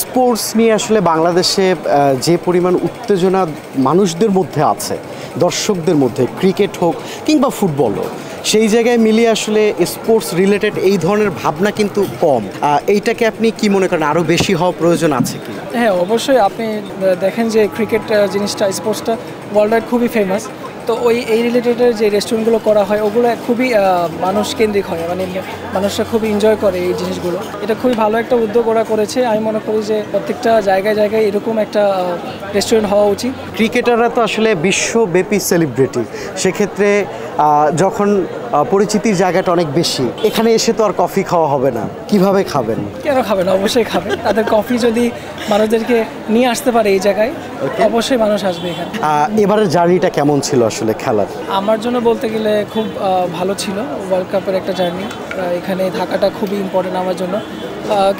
Sports নিয়ে আসলে বাংলাদেশে যে পরিমাণ উত্তেজনা মানুষদের মধ্যে আছে, দর্শকদের মধ্যে, ক্রিকেট হোক কিংবা ফুটবল হোক, সেই জায়গায় মিলিয়ে আসলে স্পোর্টস রিলেটেড এই ধরনের ভাবনা কিন্তু কম। এইটাকে আপনি কি মনে করেন, আরও বেশি হওয়া প্রয়োজন আছে কি? হ্যাঁ, অবশ্যই। আপনি দেখেন যে ক্রিকেট জিনিসটা, স্পোর্টসটা ওয়ার্ল্ড ওয়াইড খুবই ফেমাস। তো এই রিলেটেডের যে রেস্টুরেন্টগুলো করা হয় ওগুলো খুবই মানুষ কেন্দ্রিক হয়, মানে মানুষরা খুবই এনজয় করে এই জিনিসগুলো। এটা খুবই ভালো একটা উদ্যোগ ওরা করেছে। আমি মনে করি যে প্রত্যেকটা জায়গায় জায়গায় এরকম একটা রেস্টুরেন্ট হওয়া উচিত। ক্রিকেটাররা তো আসলে বিশ্বব্যাপী সেলিব্রিটি, সেক্ষেত্রে যখন পরিচিতির জায়গাটা অনেক বেশি, এখানে এসে তো আর কফি খাওয়া হবে না, কিভাবে খাবেন? কেন খাবে না? অবশ্যই খাবে। তাদের কফি যদি মানুষদেরকে নিয়ে আসতে পারে এই জায়গায়, অবশ্যই মানুষ আসবে এখানে। এবারের জার্নিটা কেমন ছিল আসলে খেলার? আমার জন্য বলতে গেলে খুব ভালো ছিল। ওয়ার্ল্ড কাপের একটা জার্নি, এখানে থাকাটা খুবই ইম্পর্টেন্ট আমার জন্য।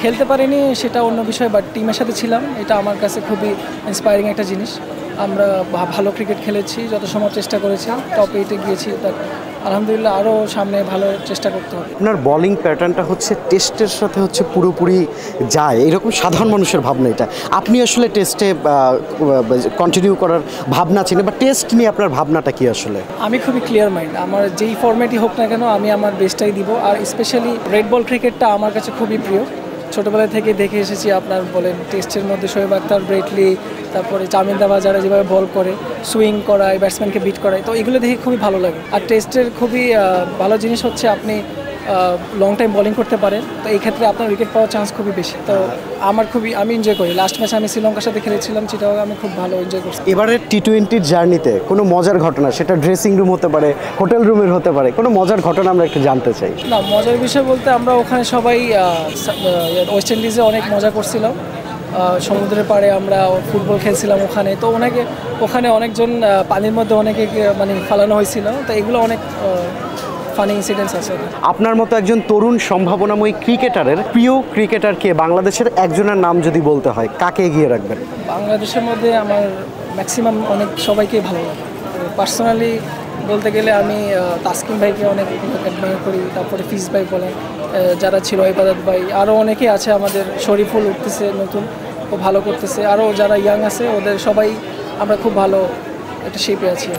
খেলতে পারিনি সেটা অন্য বিষয়, বাট টিমের সাথে ছিলাম, এটা আমার কাছে খুবই ইন্সপায়ারিং একটা জিনিস। আমরা ভালো ক্রিকেট খেলেছি, যত সময় চেষ্টা করেছি, টপ 8-এ গিয়েছি। আলহামদুলিল্লাহ, আরও সামনে ভালো চেষ্টা করতে হবে। আপনার বোলিং প্যাটার্নটা হচ্ছে টেস্টের সাথে হচ্ছে পুরোপুরি যায়, এরকম সাধারণ মানুষের ভাবনা। এটা আপনি আসলে টেস্টে কন্টিনিউ করার ভাবনা ছিল, বা টেস্ট নিয়ে আপনার ভাবনাটা কি আসলে? আমি খুবই ক্লিয়ার মাইন্ড। আমার যেই ফরম্যাটই হোক না কেন, আমি আমার বেস্টটাই দিব। আর স্পেশালি রেড বল ক্রিকেটটা আমার কাছে খুবই প্রিয়। ছোটোবেলা থেকে দেখে এসেছি। আপনার বলেন টেস্টের মধ্যে শোয়েব আখতার, ব্রেটলি, তারপরে চামিন্দা বাজারা যেভাবে বল করে, সুইং করায়, ব্যাটসম্যানকে বিট করায়, তো এগুলো দেখে খুবই ভালো লাগে। আর টেস্টের খুবই ভালো জিনিস হচ্ছে আপনি লং টাইম বোলিং করতে পারেন, তো এই ক্ষেত্রে আপনার উইকেট পাওয়ার চান্স খুবই বেশি। তো আমি এনজয় করি। লাস্ট ম্যাচে আমি শ্রীলঙ্কার সাথে খেলেছিলাম, সেটাও আমি খুব ভালো এনজয় করছি। এবারের টি-20 জার্নিতে কোনো মজার ঘটনা, সেটা ড্রেসিং রুম হতে পারে, হোটেল রুমের হতে পারে, কোনো মজার ঘটনা আমরা একটু জানতে চাই। না, মজার বিষয় বলতে আমরা ওখানে সবাই ওয়েস্ট ইন্ডিজে অনেক মজা করছিলাম। সমুদ্রের পাড়ে আমরা ফুটবল খেলছিলাম ওখানে। তো ওখানে অনেকজন পানির মধ্যে অনেকে মানে ফালানো হয়েছিল। তো এগুলো অনেক ফানি ইনসিডেন্টস আছে। আপনার মতো একজন তরুণ সম্ভাবনাময়ী ক্রিকেটারের প্রিয় ক্রিকেটারকে, বাংলাদেশের একজনের নাম যদি বলতে হয়, কাকে এগিয়ে রাখবেন? বাংলাদেশের মধ্যে আমার ম্যাক্সিমাম অনেক সবাইকেই ভালো লাগে। পার্সোনালি বলতে গেলে আমি তাসকিন ভাইকে অনেক অ্যাডমায়ার করি। তারপরে ফিজ ভাই বলেন, যারা ছিল ইবাদত ভাই, আরও অনেকেই আছে। আমাদের শরীফুল উঠতেছে নতুন, ও ভালো করতেছে। আরও যারা ইয়াং আছে ওদের সবাই আমরা খুব ভালো একটা শেপে আছি।